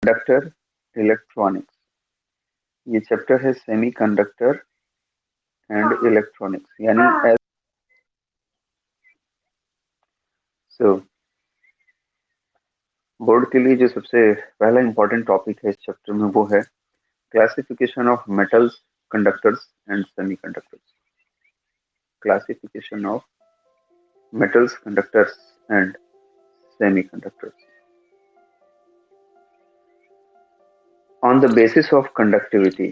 Conductor electronics. ये chapter है semi conductor and electronics, यानी सो बोर्ड के लिए जो सबसे पहला इंपॉर्टेंट टॉपिक है इस चैप्टर में वो है classification of metals, conductors and semiconductors. Classification of metals, conductors and semiconductors on the basis of conductivity.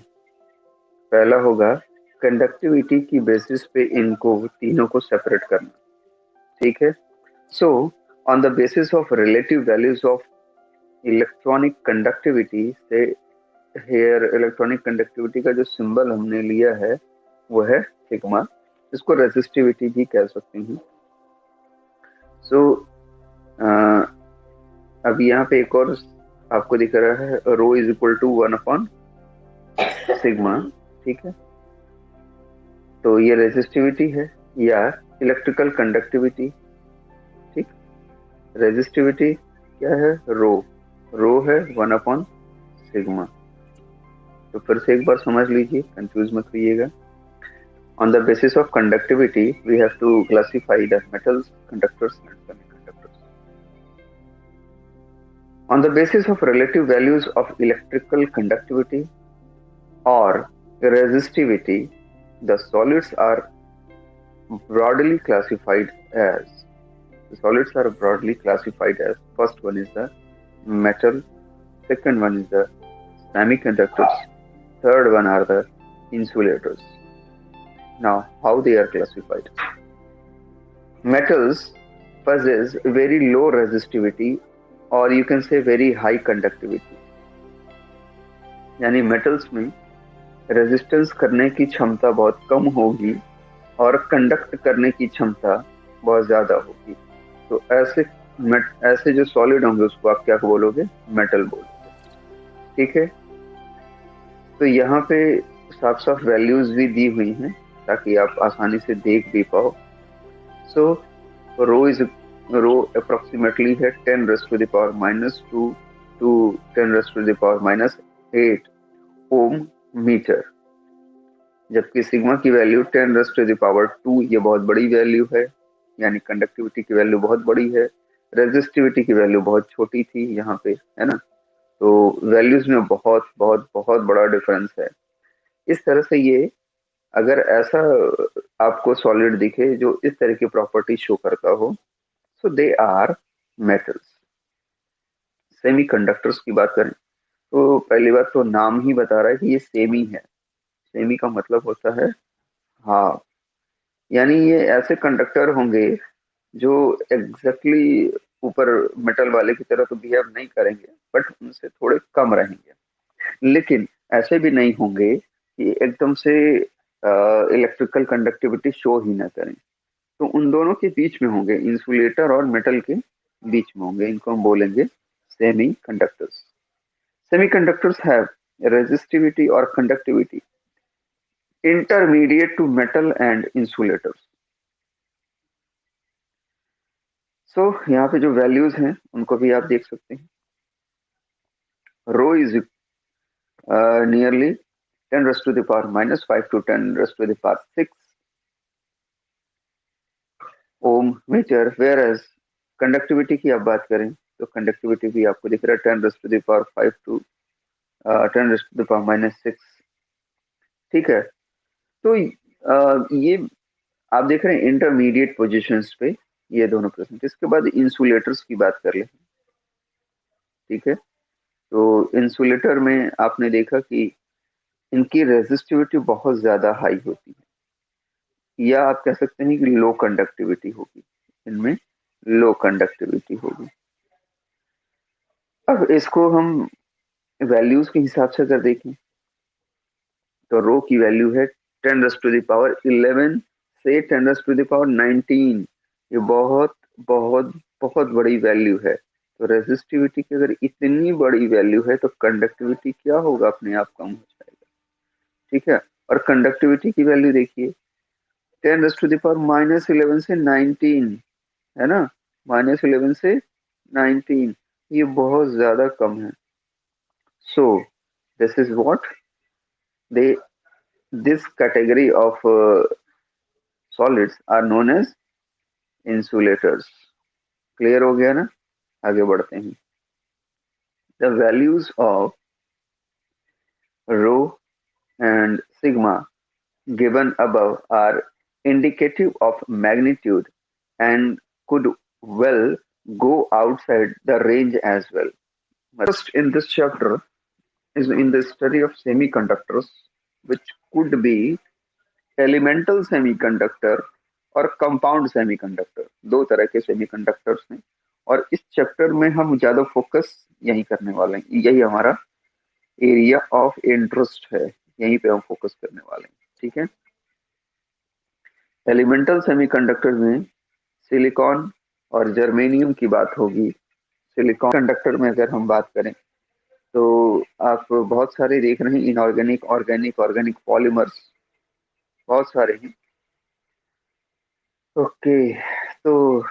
पहला होगा कंडक्टिविटी की बेसिस पे इनको तीनों को सेपरेट करना, ठीक है। So on the basis of relative values of electronic conductivity से, हेयर इलेक्ट्रॉनिक कंडक्टिविटी का जो सिंबल हमने लिया है वो है सिग्मा, इसको रेजिस्टिविटी भी कह सकते हैं। सो अब यहाँ पे एक और आपको दिख रहा है, rho is equal to 1 upon sigma, ठीक है। तो ये रेजिस्टिविटी है या इलेक्ट्रिकल कंडक्टिविटी, ठीक। रेजिस्टिविटी क्या है, रो है 1 अपॉन सिग्मा। तो फिर से एक बार समझ लीजिए, कंफ्यूज मत होइएगा। On the basis of conductivity, we have to classify the metals, conductors, and semiconductors. On the basis of relative values of electrical conductivity or resistivity, the solids are broadly classified as. The solids are broadly classified as. First one is the metal, second one is the semiconductors, third one are the insulators. Now, how they are classified? Metals possess very low resistivity or you can say very high conductivity. यानी metals में resistance करने की क्षमता बहुत कम होगी और conduct करने की क्षमता बहुत ज्यादा होगी। तो ऐसे जो सॉलिड होंगे उसको आप क्या बोलोगे, मेटल बोलोगे, ठीक है। तो यहाँ पे साफ साफ वैल्यूज भी दी हुई हैं ताकि आप आसानी से देख भी पाओ। सो रो अप्रोक्सीमेटली है 10⁻⁻² to 10⁻⁻8 ओम मीटर, जबकि सिग्मा की वैल्यू 10⁻², ये बहुत बड़ी वैल्यू है, यानी कंडक्टिविटी की वैल्यू बहुत बड़ी है। रेजिस्टिविटी की वैल्यू बहुत छोटी थी यहाँ पे, है ना। तो वैल्यूज में बहुत बहुत बहुत बड़ा डिफरेंस है। इस तरह से ये, अगर ऐसा आपको सॉलिड दिखे जो इस तरह की प्रॉपर्टी शो करता हो, सो दे आर मेटल्स। सेमीकंडक्टर्स की बात करें तो पहली बात तो नाम ही बता रहा है कि ये सेमी है। सेमी का मतलब होता है हाफ, यानी ये ऐसे कंडक्टर होंगे जो एग्जैक्टली ऊपर मेटल वाले की तरह तो बिहेव नहीं करेंगे, बट उनसे थोड़े कम रहेंगे। लेकिन ऐसे भी नहीं होंगे कि एकदम से इलेक्ट्रिकल कंडक्टिविटी शो ही ना करें। तो उन दोनों के बीच में होंगे, इंसुलेटर और मेटल के बीच में होंगे, इनको हम बोलेंगे semi conductors. Semiconductors have resistivity or conductivity intermediate to metal and insulators. So यहाँ पे जो वैल्यूज हैं उनको भी आप देख सकते हैं। Rho is nearly 10⁻⁻5 to 10⁻⁶ ohm metre, whereas conductivity की आप बात करें तो कंडक्टिविटी भी आपको दिख रहा है 10⁻⁵ to 10⁻⁻6, ठीक है। तो ये आप देख रहे हैं इंटरमीडिएट पोजीशंस पे ये दोनों प्रेजेंट। इसके बाद इंसुलेटर्स की बात कर ले, ठीक है। तो इंसुलेटर में आपने देखा कि इनकी रेजिस्टिविटी बहुत ज्यादा हाई होती है, या आप कह सकते हैं कि लो कंडक्टिविटी होगी, इनमें लो कंडक्टिविटी होगी। अब इसको हम वैल्यूज के हिसाब से अगर देखें तो रो की वैल्यू है 10⁻11 से 10⁻19। ये बहुत बहुत बहुत बड़ी वैल्यू है। तो रेजिस्टिविटी की अगर इतनी बड़ी वैल्यू है तो कंडक्टिविटी क्या होगा, अपने आप कम हो जाएगा, ठीक है। और कंडक्टिविटी की वैल्यू देखिए 10⁻⁻11 से 19, है ना, -11 से 19, ये बहुत ज्यादा कम है। So this is what they this category of solids are known as insulators. Clear हो गया ना? आगे बढ़ते हैं. The values of rho and sigma given above are indicative of magnitude and could well go outside the range as well. First in this chapter is in the study of semiconductors, which could be elemental semiconductor और compound semiconductor. दो तरह के semiconductors हैं और इस chapter में हम ज्यादा फोकस यही करने वाले हैं. यही हमारा एरिया ऑफ इंटरेस्ट है, यहीं पे हम फोकस करने वाले हैं. ठीक है. एलिमेंटल सेमीकंडक्टर में सिलिकॉन और जर्मेनियम की बात होगी. सिलिकॉन कंडक्टर में अगर हम बात करें तो आप बहुत सारे देख रहे हैं, इनऑर्गेनिक, ऑर्गेनिक, ऑर्गेनिक पॉलीमर्स बहुत सारे हैं. ओके. तो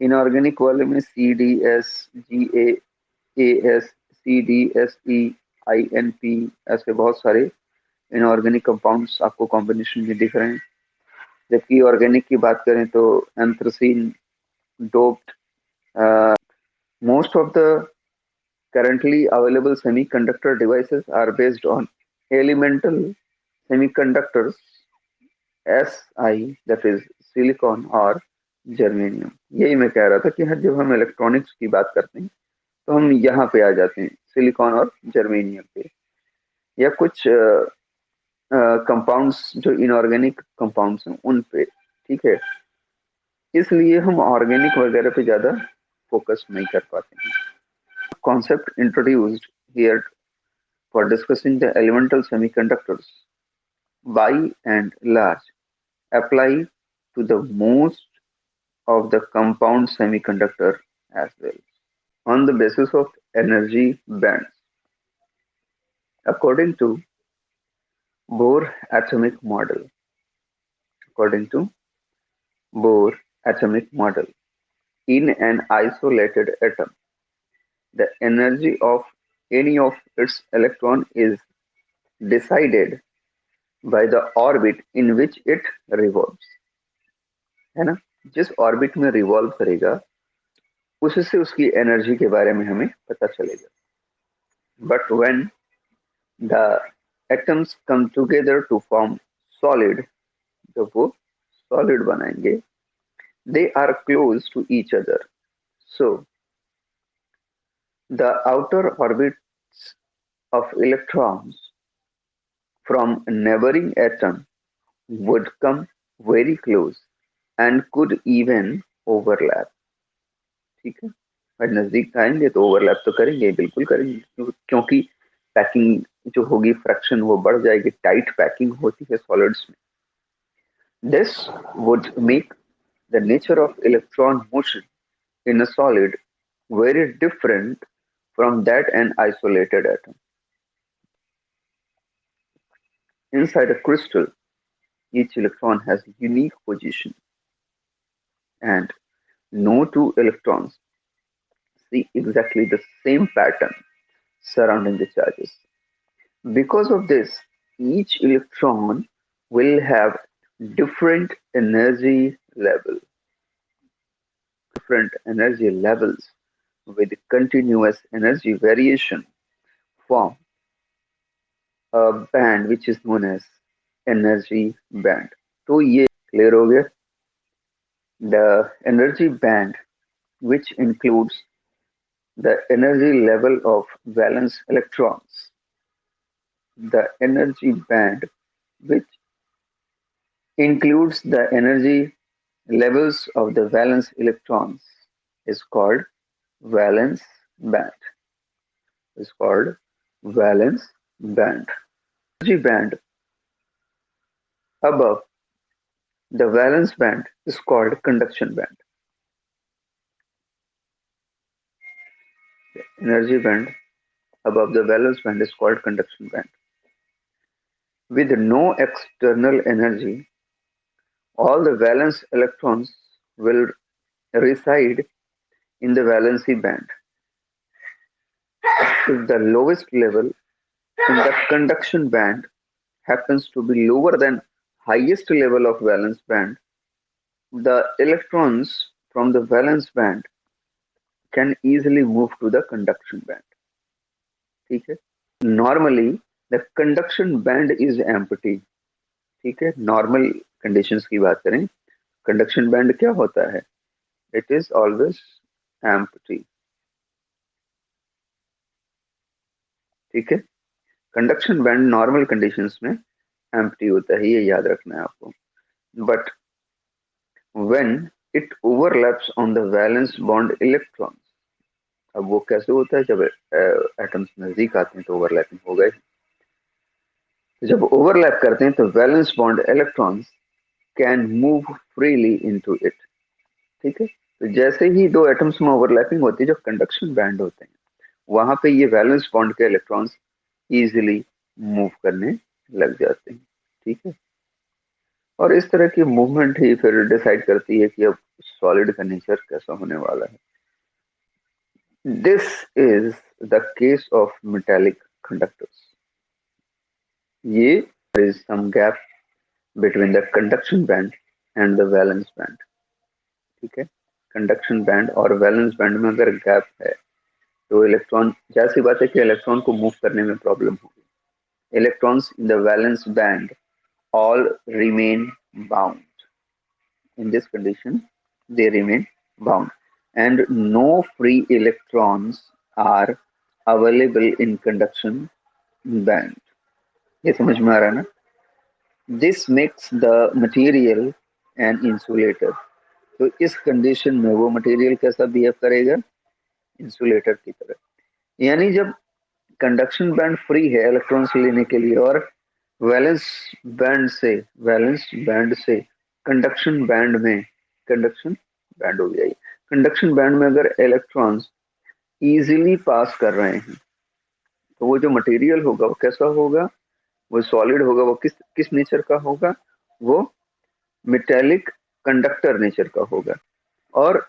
इनऑर्गेनिक वाले में C D S, G A S, C D S E, I N P, ऐसे बहुत सारे इनऑर्गेनिक कंपाउंड्स आपको कॉम्बिनेशन में दिख रहे हैं. जबकि ऑर्गेनिक की बात करें तो anthracene, doped. Most of the currently available semiconductor devices are based on elemental semiconductors, Si, that is silicon और जर्मेनियम. यही मैं कह रहा था कि हर जब हम इलेक्ट्रॉनिक्स की बात करते हैं तो हम यहाँ पे आ जाते हैं, सिलिकॉन और जर्मेनियम पे, या कुछ कंपाउंड्स जो इनऑर्गेनिक कंपाउंड्स हैं उन पे. ठीक है. इसलिए हम ऑर्गेनिक वगैरह पे ज्यादा फोकस नहीं कर पाते हैं. Concept introduced here for discussing the elemental semiconductors, by and large, apply to the most of the compound semiconductor as well, on the basis of energy bands. According to Bohr atomic model, according to Bohr atomic model, in an isolated atom, the energy of any of its electron is decided by the orbit in which it revolves. है ना? जिस orbit में revolve करेगा उससे उसकी energy के बारे में हमें पता चलेगा. But when the atoms come together to form solid, जब वो सॉलिड बनाएंगे, they are close to each other. So the outer orbits of electrons from neighboring atom would come very close and could even overlap. ठीक है. और नजदीक आएंगे तो overlap तो करेंगे, बिल्कुल करेंगे, क्योंकि पैकिंग जो होगी, फ्रैक्शन वो बढ़ जाएगी, टाइट पैकिंग होती है सॉलिड्स में. This would make the nature of electron motion in a solid very different from that an isolated atom. Inside a crystal, each electron has a unique position, and no two electrons see exactly the same pattern surrounding the charges. Because of this, each electron will have different energy level, different energy levels with continuous energy variation form a band which is known as energy band. तो ये clear हो गया. The energy band, which includes the energy level of valence electrons, the energy band which includes the energy levels of the valence electrons, is called valence band. Is called valence band. Energy band above the valence band is called conduction band. Energy band above the valence band is called conduction band. With no external energy, all the valence electrons will reside in the valency band. if the lowest level in the conduction band happens to be lower than highest level of valence band, the electrons from the valence band can easily move to the conduction band. ठीक है, normally the conduction band is empty. ठीक है, normal conditions की बात करें, conduction band क्या होता है, इट इज ऑलवेज एम्प्टी. ठीक है, कंडक्शन बैंड नॉर्मल कंडीशंस में एम्प्टी होता है, ये याद रखना है आपको. But when it overlaps on the valence bond electron, अब वो कैसे होता है, जब एटम्स नजदीक आते हैं तो ओवरलैपिंग हो गए. तो जब ओवरलैप करते हैं तो valence bond electrons can move freely into it. ठीक है, तो जैसे ही दो एटम्स में ओवरलैपिंग होती है, जो कंडक्शन बैंड होते हैं, वहां पे ये वैलेंस बॉन्ड के इलेक्ट्रॉन्स इजीली मूव करने लग जाते हैं. ठीक है, और इस तरह की मूवमेंट ही फिर डिसाइड करती है कि अब सॉलिड का नेचर कैसा होने वाला है. This is the case of metallic conductors. ये is some gap between the conduction band and the valence band. ठीक है, कंडक्शन बैंड और वैलेंस बैंड में अगर गैप है तो इलेक्ट्रॉन, जैसी बात है कि इलेक्ट्रॉन को मूव करने में प्रॉब्लम होगी. Electrons in the valence band all remain bound. In this condition, they remain bound, and no free electrons are available in conduction band. ये समझ में आ रहा है ना? This makes the material an insulator. तो इस कंडीशन में वो मटेरियल कैसा बिहेव करेगा, इंसुलेटर की तरह. यानी जब कंडक्शन बैंड फ्री है इलेक्ट्रॉन्स लेने के लिए, और वैलेंस बैंड से वैलेंस बैंड से कंडक्शन बैंड में, कंडक्शन बैंड हो गया ये, कंडक्शन बैंड में अगर इलेक्ट्रॉन्स इजीली पास कर रहे हैं, तो वो जो मटेरियल होगा वो कैसा होगा, वो सॉलिड होगा. वो किस किस नेचर का होगा, वो मेटेलिक कंडक्टर नेचर का होगा. और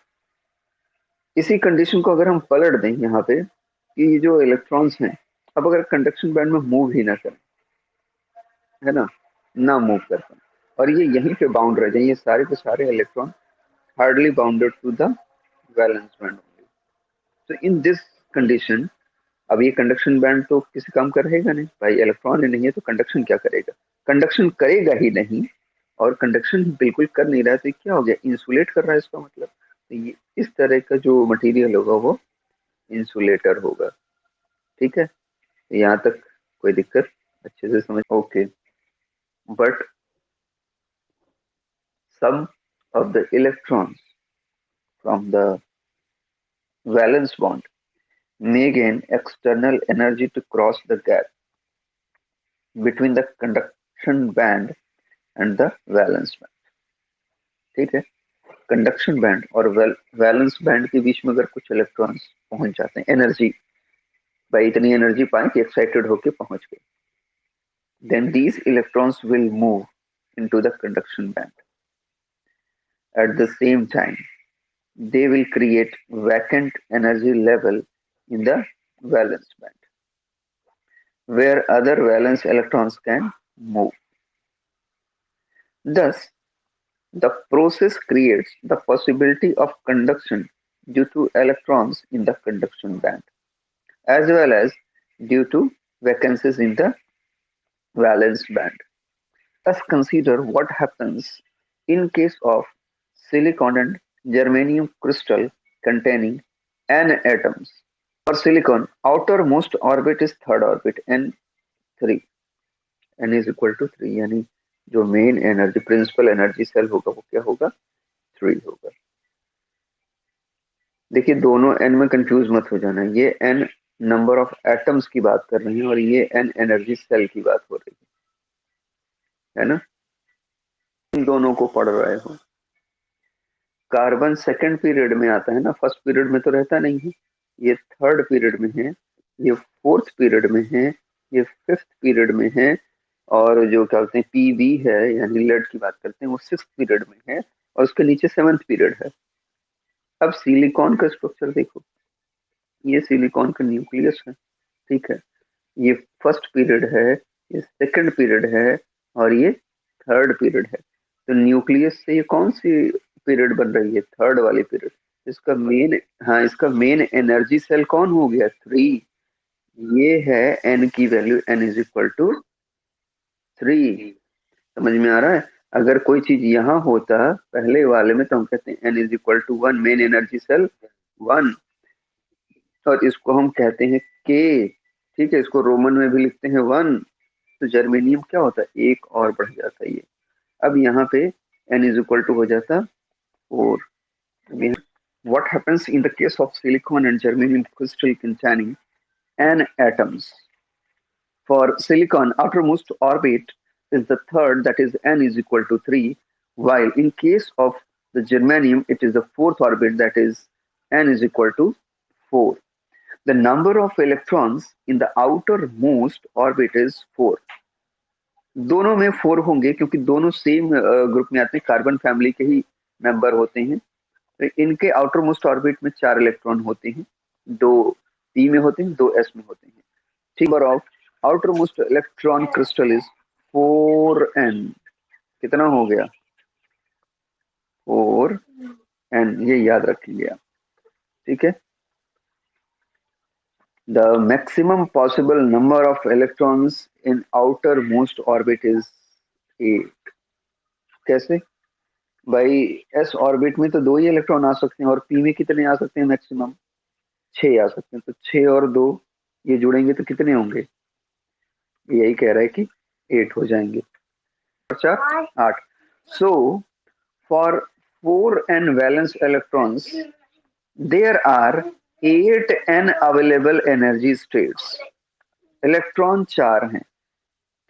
इसी कंडीशन को अगर हम पलट दें यहाँ पे, कि जो इलेक्ट्रॉन्स हैं, अब अगर कंडक्शन बैंड में मूव ही ना करें, है ना मूव कर पाए, और ये यहीं पे बाउंड रह जाए, ये सारे के सारे electron hardly bounded to the valence band only. तो इन दिस कंडीशन, अब ये कंडक्शन बैंड तो किसी काम का रहेगा नहीं भाई, इलेक्ट्रॉन ही नहीं है तो कंडक्शन क्या करेगा, कंडक्शन करेगा ही नहीं. और कंडक्शन बिल्कुल कर नहीं रहा है, तो क्या हो गया, इंसुलेट कर रहा है इसका मतलब. तो ये इस तरह का जो मटेरियल होगा वो इंसुलेटर होगा. ठीक है, यहाँ तक कोई दिक्कत, अच्छे से समझ. Okay, but some of the electrons from the valence bond may gain external energy to cross the gap between the conduction band and the valence band. ठीक है, कंडक्शन बैंड और वैलेंस बैंड के बीच में अगर कुछ इलेक्ट्रॉन्स पहुंच जाते हैं, एनर्जी, भाई इतनी एनर्जी पाए कि एक्साइटेड होके पहुंच गए, then these electrons will move into the conduction band. At the same time, they will create vacant energy level in the valence band, where other valence electrons can move. Thus, the process creates the possibility of conduction due to electrons in the conduction band, as well as due to vacancies in the valence band. Let's consider what happens in case of silicon and germanium crystal containing N atoms. For silicon, outermost orbit is third orbit, N3. N is equal to 3, यानी जो main energy, principal energy shell होगा वो क्या होगा, 3 होगा. देखिए दोनों N में कंफ्यूज मत हो जाना, ये एन नंबर ऑफ एटम्स की बात कर रहे हैं और ये एन एनर्जी सेल की बात हो रही है ना. इन दोनों को पढ़ रहे हो. कार्बन सेकंड पीरियड में आता है ना, फर्स्ट पीरियड में तो रहता नहीं है, ये थर्ड पीरियड में है, ये फोर्थ पीरियड में है, ये फिफ्थ पीरियड में है, और जो क्या बोलते हैं पीवी है, यानी लेड की बात करते हैं, वो सिक्स पीरियड में है, और उसके नीचे सेवंथ पीरियड है. अब सिलिकॉन का स्ट्रक्चर देखो, ये सिलिकॉन का न्यूक्लियस है, ठीक है। ये फर्स्ट पीरियड है, ये सेकंड पीरियड है, और ये थर्ड पीरियड है। तो न्यूक्लियस से ये कौन सी पीरियड बन रही है? थर्ड वाली पीरियड। इसका मेन, हाँ, इसका मेन एनर्जी सेल कौन हो गया? 3। ये है एन की वैल्यू, एन इज इक्वल टू 3। समझ में आ रहा है? अगर कोई चीज यहाँ होता पहले वाले में तो हम कहते हैं N is equal to 1, main energy shell 1। और इसको हम कहते हैं के, ठीक है। इसको रोमन में भी लिखते हैं 1। तो जर्मेनियम क्या होता है? एक और बढ़ जाता है ये। अब यहाँ पे n इज इक्वल टू हो जाता 4। What happens in the case of silicon and germanium crystal containing n atoms? For silicon, outermost orbit is the third, that is n is equal to 3, while in case of the germanium, it is the fourth orbit, that is n is equal to 4. The number of electrons in the outermost orbit is 4. दोनों में 4 होंगे क्योंकि दोनों same group में आते हैं, carbon family के ही member होते हैं। तो इनके आउटर मोस्ट ऑर्बिट में 4 इलेक्ट्रॉन होते हैं, 2 पी में होते हैं, 2 एस में होते हैं, ठीक। Number of outer most electron crystal is 4n। कितना हो गया? 4n, ये याद रखेंगे आप, ठीक है। The maximum possible number of electrons in outer most orbit is 8। कैसे भाई? एस ऑर्बिट में तो 2 ही इलेक्ट्रॉन आ सकते हैं, और पी में कितने आ सकते हैं? मैक्सिमम 6 आ सकते हैं। तो 6 और 2 ये जुड़ेंगे तो कितने होंगे? यही कह रहा है कि 8 हो जाएंगे। अच्छा, 8। So for 4n valence electrons there are 8n available energy states. Electron 4 हैं,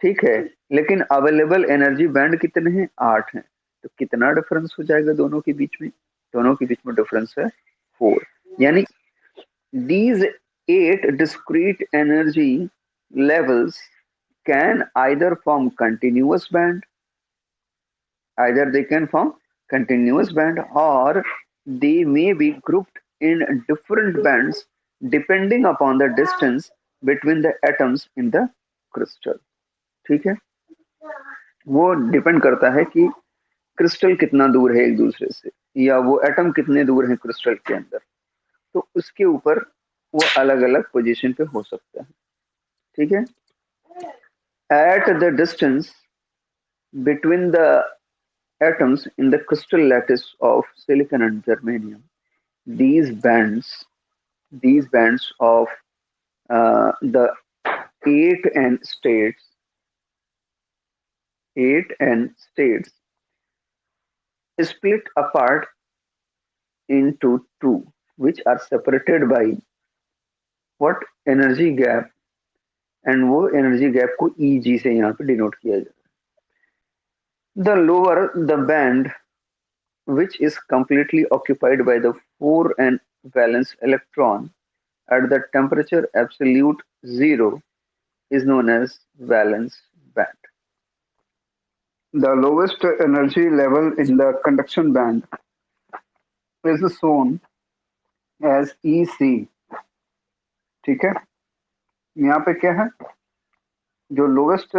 ठीक है, लेकिन अवेलेबल एनर्जी बैंड कितने हैं? 8 हैं। तो कितना डिफरेंस हो जाएगा दोनों के बीच में? दोनों के बीच में डिफरेंस है 4। यानी these 8 discrete energy levels can either form continuous band, either they can form continuous band, or they may be grouped in different bands depending upon the distance between the atoms in the crystal, ठीक है। वो depend करता है कि crystal कितना दूर है एक दूसरे से, या वो एटम कितने दूर है क्रिस्टल के अंदर। तो उसके ऊपर वो अलग अलग पोजीशन पे हो सकता है, ठीक है। At the distance between the atoms in the crystal lattice of silicon and germanium, these bands, these bands of the 8n states, 8n states split apart into two, which are separated by what? Energy gap। And वो energy gap को Eg से यहाँ पे denote किया जाता है। The lower the band which is completely occupied by the 4n valence electron at the temperature absolute zero is known as valence band. The lowest energy level in the conduction band is shown as EC, ठीक है। यहाँ पे क्या है? जो lowest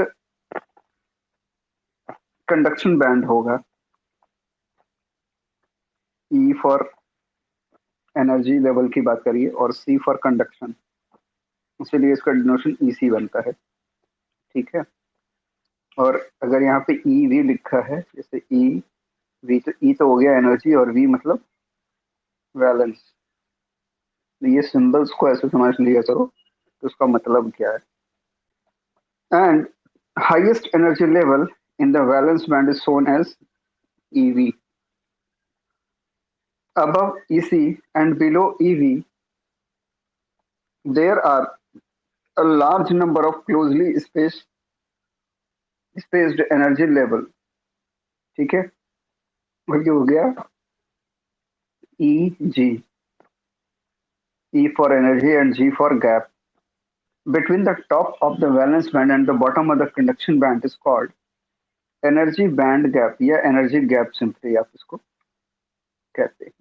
conduction band होगा, E for energy level की बात करिए और C फॉर कंडक्शन, इसलिए इसका डिनोशन EC बनता है, ठीक है। और अगर यहाँ पे ई वी लिखा है, जैसे ई वी, तो ई तो हो गया एनर्जी और वी मतलब वैलेंस। तो ये सिंबल्स को ऐसे समझ लिया करो तो उसका मतलब क्या है। And highest energy level in the valence band is shown as eV. above EC and below EV there are a large number of closely spaced energy level, ठीक है। और ये हो गया EG, E for energy and G for gap between the top of the valence band and the bottom of the conduction band is called energy band gap या energy gap, simply आप इसको कहते हैं।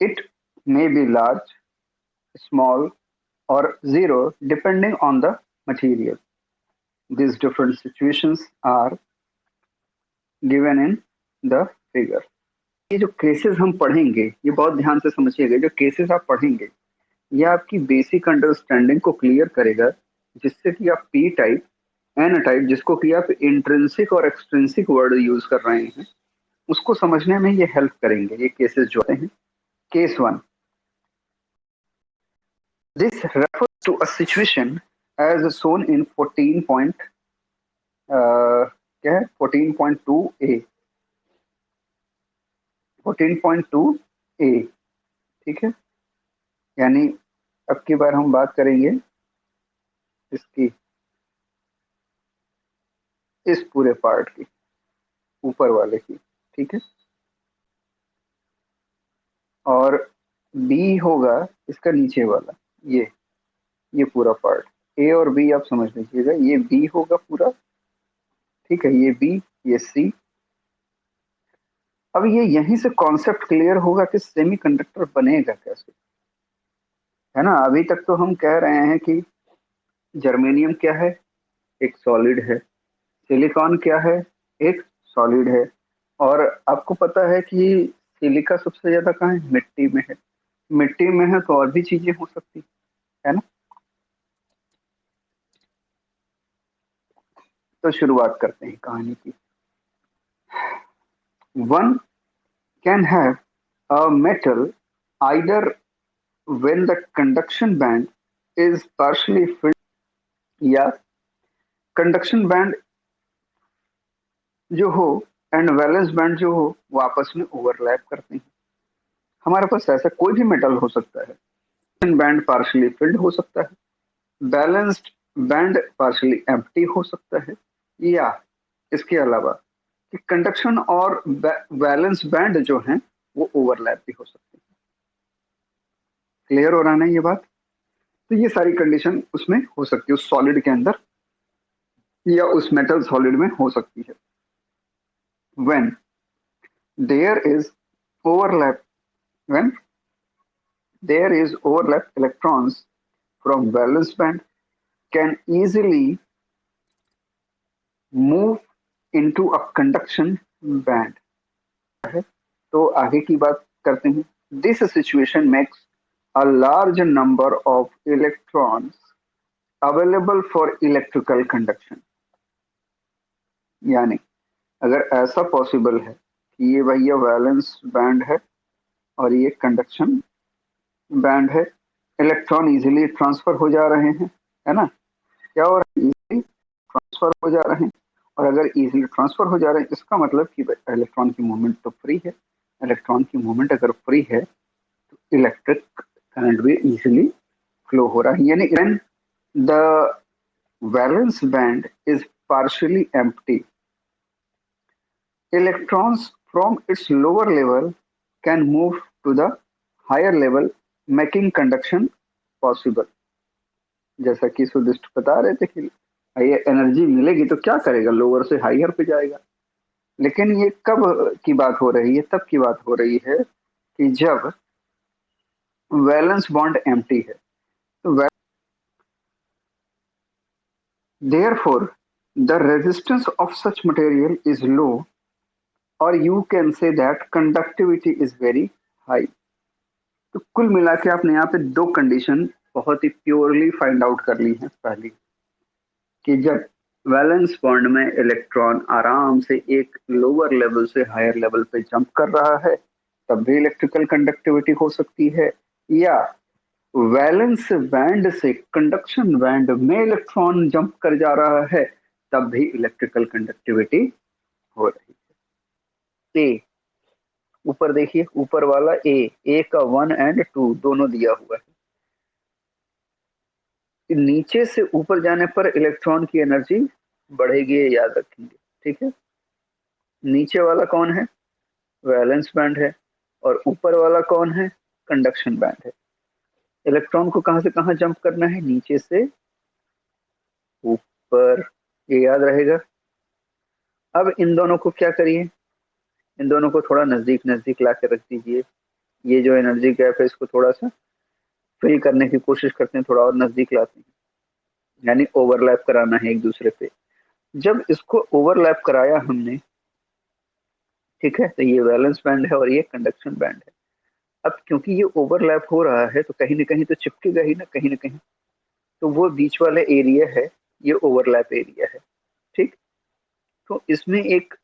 It may be large, small, or zero depending on the material. These different situations are given in the figure. ये जो cases हम पढ़ेंगे ये बहुत ध्यान से समझिएगा। जो केसेस आप पढ़ेंगे ये आपकी बेसिक अंडरस्टैंडिंग को क्लियर करेगा, जिससे कि आप पी टाइप, एन टाइप, जिसको कि आप इंट्रिंसिक और एक्सट्रिंसिक वर्ड यूज कर रहे हैं, उसको समझने में ये हेल्प करेंगे ये केसेस जो हैं। Case one, this refers to a situation as shown in 14 point क्या है 14.2 ए, 14.2 ए, ठीक है। यानी अब की बार हम बात करेंगे इसकी, इस पूरे पार्ट की, ऊपर वाले की, ठीक है। और बी होगा इसका नीचे वाला, ये पूरा पार्ट। ए और बी आप समझ लीजिएगा, ये बी होगा पूरा, ठीक है, ये बी, ये सी। अब ये यहीं से कॉन्सेप्ट क्लियर होगा कि सेमीकंडक्टर बनेगा कैसे, है ना। अभी तक तो हम कह रहे हैं कि जर्मेनियम क्या है, एक सॉलिड है। सिलिकॉन क्या है, एक सॉलिड है। और आपको पता है कि सिलिका सबसे ज्यादा कहाँ है, मिट्टी में है। मिट्टी में है तो और भी चीजें हो सकती है ना। तो शुरुआत करते हैं कहानी की। One can have a metal either when the conduction band is partially filled, या कंडक्शन बैंड जो हो एंड वैलेंस बैंड जो हो वो आपस में ओवरलैप करते हैं। हमारे पास ऐसा कोई भी मेटल हो सकता है, बैंड पार्शियली फिल्ड हो सकता है, बैलेंस्ड बैंड पार्शियली एम्प्टी हो सकता है, या इसके अलावा कि कंडक्शन और वैलेंस बैंड जो हैं वो ओवरलैप भी हो सकते हैं। क्लियर हो रहा है ये बात। तो ये सारी कंडीशन उसमें हो सकती है, उस सॉलिड के अंदर या उस मेटल सॉलिड में हो सकती है। when there is overlap when there is overlap, electrons from valence band can easily move into a conduction band। तो आगे की बात करते हैं। This situation makes a large number of electrons available for electrical conduction। यानी अगर ऐसा possible है कि ये भैया वैलेंस बैंड है और ये कंडक्शन बैंड है, इलेक्ट्रॉन इजीली ट्रांसफर हो जा रहे हैं, है ना। क्या हो रहा है, इजीली ट्रांसफर हो जा रहे हैं। और अगर इजीली ट्रांसफर हो जा रहे हैं इसका मतलब कि इलेक्ट्रॉन की मूवमेंट तो फ्री है। इलेक्ट्रॉन की मूवमेंट अगर फ्री है तो इलेक्ट्रिक करंट भी इजीली फ्लो हो रहा है। यानी when the valence band is partially empty, electrons from its lower level can move to the higher level, making conduction possible। जैसा कि सुदिष्ट बता रहे थे कि ये एनर्जी मिलेगी तो क्या करेगा, लोअर से हायर पे जाएगा। लेकिन ये कब की बात हो रही है, तब की बात हो रही है कि जब वैलेंस बॉन्ड एम्प्टी है। तो therefore the resistance of such material is low, or you can say that conductivity is very high। तो कुल मिला के आपने यहाँ पे दो कंडीशन बहुत ही प्योरली फाइंड आउट कर ली है। पहली कि जब वैलेंस बॉन्ड में इलेक्ट्रॉन आराम से एक लोअर लेवल से हायर लेवल पे जंप कर रहा है तब भी इलेक्ट्रिकल कंडक्टिविटी हो सकती है, या वैलेंस बैंड से कंडक्शन बैंड में इलेक्ट्रॉन जंप कर जा रहा है तब भी इलेक्ट्रिकल कंडक्टिविटी हो रही है। ए, ऊपर देखिए, ऊपर वाला ए का 1 और 2 दोनों दिया हुआ है। नीचे से ऊपर जाने पर इलेक्ट्रॉन की एनर्जी बढ़ेगी, ये याद रखेंगे, ठीक है। नीचे वाला कौन है, वैलेंस बैंड है, और ऊपर वाला कौन है, कंडक्शन बैंड है। इलेक्ट्रॉन को कहां से कहां जंप करना है, नीचे से ऊपर, ये याद रहेगा। अब इन दोनों को क्या करिए, इन दोनों को थोड़ा नजदीक नजदीक ला के रख दीजिए। ये जो एनर्जी गैप है इसको थोड़ा सा फिल करने की कोशिश करते हैं, थोड़ा और नजदीक लाते हैं, यानी ओवरलैप कराना है एक दूसरे पे। जब इसको ओवरलैप कराया हमने, ठीक है, तो ये वैलेंस बैंड है और ये कंडक्शन बैंड है। अब क्योंकि ये ओवरलैप हो रहा है तो कहीं ना कहीं तो चिपकेगा ही ना, कहीं ना कहीं। तो वो बीच वाला एरिया है, ये ओवरलैप एरिया है, ठीक। तो इसमें एक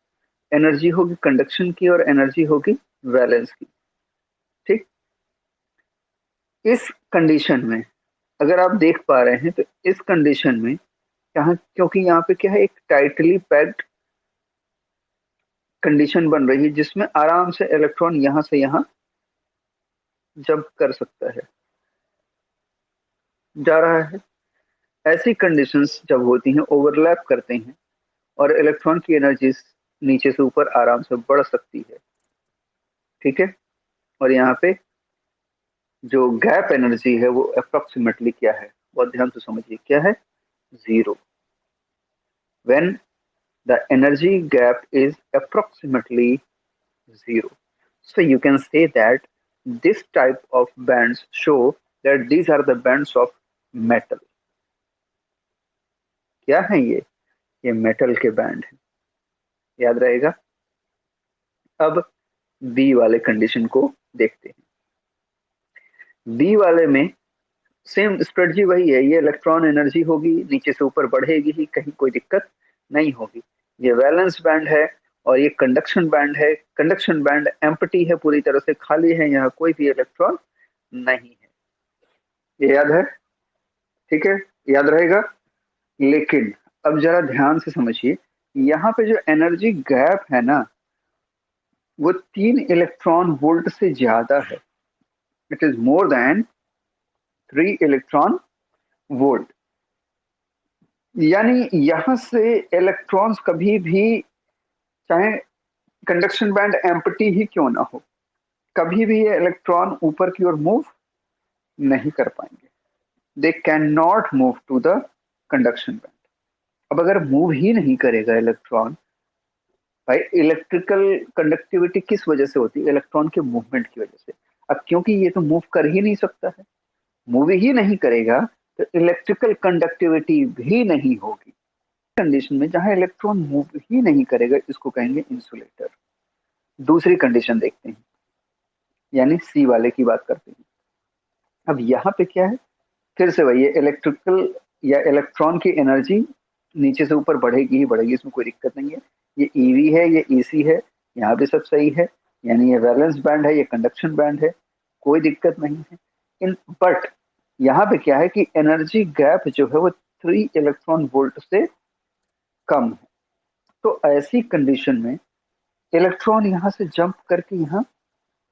एनर्जी होगी कंडक्शन की और एनर्जी होगी वैलेंस की, ठीक। इस कंडीशन में अगर आप देख पा रहे हैं तो इस कंडीशन में यहाँ, क्योंकि यहाँ पे क्या है, एक टाइटली पैक्ड कंडीशन बन रही है जिसमें आराम से इलेक्ट्रॉन यहाँ से यहाँ जंप कर सकता है, जा रहा है। ऐसी कंडीशंस जब होती हैं, ओवरलैप करते हैं, और इलेक्ट्रॉन की एनर्जी नीचे से ऊपर आराम से बढ़ सकती है, ठीक है। और यहाँ पे जो गैप एनर्जी है वो अप्रोक्सीमेटली क्या है, बहुत ध्यान से समझिए, क्या है, zero. When the energy gap is approximately zero. So you can say that this type of bands show that these are the bands of metal. क्या है ये मेटल के बैंड है, याद रहेगा। अब बी वाले कंडीशन को देखते हैं। बी वाले में सेम स्ट्रेटजी वही है, ये इलेक्ट्रॉन एनर्जी होगी, नीचे से ऊपर बढ़ेगी ही, कहीं कोई दिक्कत नहीं होगी। ये वैलेंस बैंड है और ये कंडक्शन बैंड है। कंडक्शन बैंड एम्प्टी है, पूरी तरह से खाली है, यहाँ कोई भी इलेक्ट्रॉन नहीं है, ये याद है, ठीक है, याद रहेगा। लेकिन अब जरा ध्यान से समझिए, यहाँ पे जो एनर्जी गैप है ना, वो 3 इलेक्ट्रॉन वोल्ट से ज्यादा है। It is more than 3 electron volt. यानी यहां से इलेक्ट्रॉन्स कभी भी, चाहे कंडक्शन बैंड एम्प्टी ही क्यों ना हो, कभी भी ये इलेक्ट्रॉन ऊपर की ओर मूव नहीं कर पाएंगे। They can not move to the conduction band. अब अगर मूव ही नहीं करेगा इलेक्ट्रॉन, भाई इलेक्ट्रिकल कंडक्टिविटी किस वजह से होती है, इलेक्ट्रॉन के मूवमेंट की वजह से। अब क्योंकि ये तो मूव कर ही नहीं सकता है, मूव ही नहीं करेगा, तो इलेक्ट्रिकल कंडक्टिविटी भी नहीं होगी। कंडीशन में जहां इलेक्ट्रॉन मूव ही नहीं करेगा, इसको कहेंगे इंसुलेटर। दूसरी कंडीशन देखते हैं, यानी सी वाले की बात करते हैं। अब यहाँ पे क्या है, फिर से वही है, इलेक्ट्रिकल या इलेक्ट्रॉन की एनर्जी नीचे से ऊपर बढ़ेगी ही बढ़ेगी, इसमें कोई दिक्कत नहीं है। ये ईवी है, ये ईसी है, यहाँ भी सब सही है। यानी ये वैलेंस बैंड है, ये कंडक्शन बैंड है, कोई दिक्कत नहीं है। इन बट यहाँ पे क्या है कि एनर्जी गैप जो है वो 3 इलेक्ट्रॉन वोल्ट से कम है। तो ऐसी कंडीशन में इलेक्ट्रॉन यहाँ से जंप करके यहाँ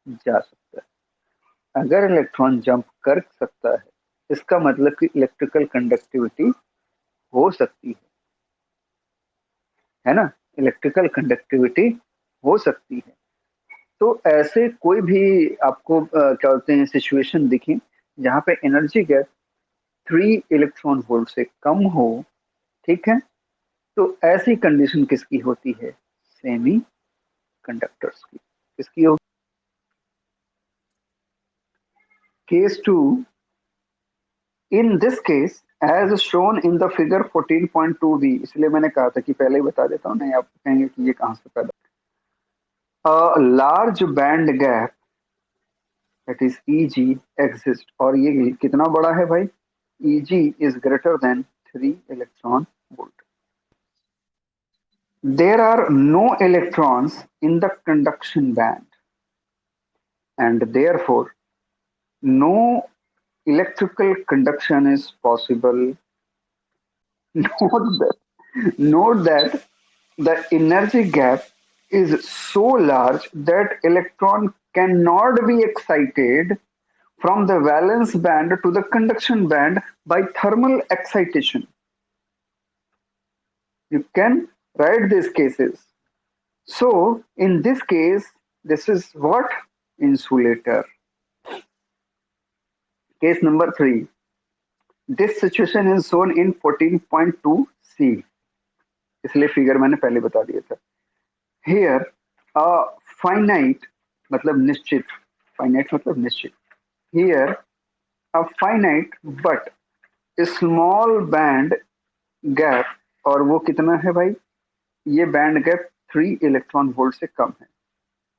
जा सकता है। अगर इलेक्ट्रॉन जंप कर सकता है, इसका मतलब कि इलेक्ट्रिकल कंडक्टिविटी हो सकती है ना, इलेक्ट्रिकल कंडक्टिविटी हो सकती है। तो ऐसे कोई भी आपको क्या बोलते हैं सिचुएशन दिखे जहां पे एनर्जी गैप 3 इलेक्ट्रॉन वोल्ट से कम हो, ठीक है, तो ऐसी कंडीशन किसकी होती है, सेमी कंडक्टर्स की। किसकी होगी, case two, in this case as shown in the figure 14.2b। इसलिए मैंने कहा था कि पहले ही बता देता हूँ, नहीं आप कहेंगे कि ये कहाँ से पैदा। A large band gap that is EG exists, और ये कितना बड़ा है भाई, EG is greater than 3 electron volt. There are no electrons in the conduction band and therefore no electrical conduction is possible. Note that, note that the energy gap is so large that electron cannot be excited from the valence band to the conduction band by thermal excitation. You can write these cases. So, in this case, this is what? Insulator. Case number 3. This situation is shown in 14.2c. इसलिए figure मैंने पहले बता दिया था। Here, a finite मतलब निश्चित finite मतलब निश्चित। Here a finite but small band gap, और वो कितना है भाई, ये बैंड गैप 3 इलेक्ट्रॉन वोल्ट से कम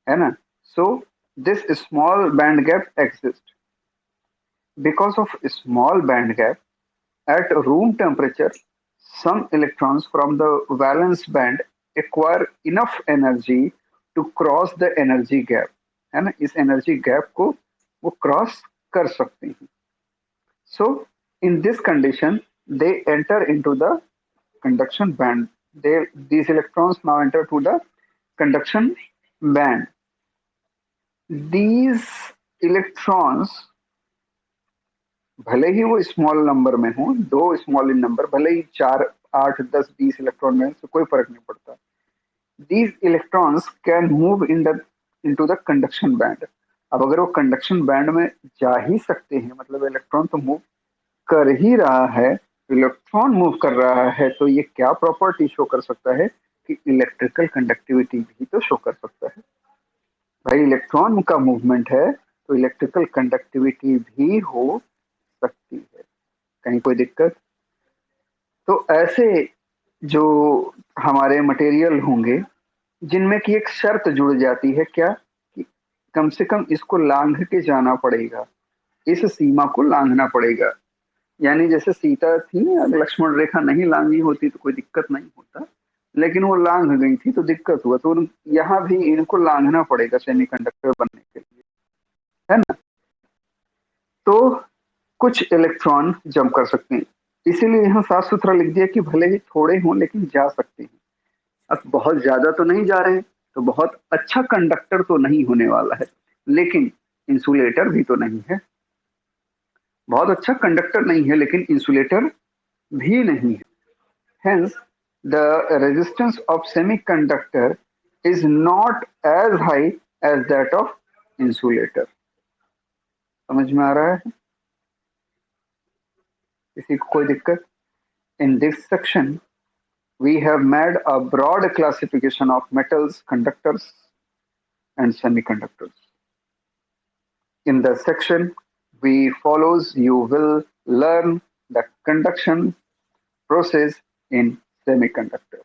है ना। So this small band gap exist because of small band gap at room temperature. Some electrons from the valence band acquire enough energy to cross the energy gap, है ना, इस energy gap को वो cross कर सकते हैं। So in this condition they enter into the conduction band. These electrons now enter to the conduction band. These electrons, भले ही वो स्मॉल नंबर में हो, दो स्मॉल इन नंबर, भले ही 4, 8, 10, 20 इलेक्ट्रॉन में, तो कोई फर्क नहीं पड़ता। These electrons can move into the conduction band. अब अगर वो कंडक्शन बैंड में जा ही सकते हैं, मतलब इलेक्ट्रॉन तो मूव कर ही रहा है, इलेक्ट्रॉन मूव कर रहा है, तो ये क्या प्रॉपर्टी शो कर सकता है कि इलेक्ट्रिकल कंडक्टिविटी भी तो शो कर सकता है। भाई इलेक्ट्रॉन का मूवमेंट है तो इलेक्ट्रिकल कंडक्टिविटी भी हो सकती है। कहीं कोई दिक्कत? तो ऐसे जो हमारे मटेरियल होंगे जिनमें की एक शर्त जुड़ जाती है, क्या कि कम से कम इसको लांघ के जाना पड़ेगा, इस सीमा को लांघना पड़ेगा। यानी जैसे सीता थी, अगर लक्ष्मण रेखा नहीं लांघी होती तो कोई दिक्कत नहीं होता, लेकिन वो लांघ गई थी तो दिक्कत हुआ। तो यहाँ भी इनको लांघना पड़ेगा सेमीकंडक्टर बनने के लिए, है ना। तो कुछ इलेक्ट्रॉन जंप कर सकते हैं, इसीलिए यहाँ साफ सुथरा लिख दिया कि भले ही थोड़े हों लेकिन जा सकते हैं। अब बहुत ज्यादा तो नहीं जा रहे हैं, तो बहुत अच्छा कंडक्टर तो नहीं होने वाला है, लेकिन इंसुलेटर भी तो नहीं है। बहुत अच्छा कंडक्टर नहीं है लेकिन इंसुलेटर भी नहीं है। Hence the resistance of semiconductor is not as high as that of insulator. समझ में आ रहा है? किसी को कोई दिक्कत? In this section we have made a broad classification of metals, conductors, and semiconductors. In the section we follows, you will learn the conduction process in semiconductor.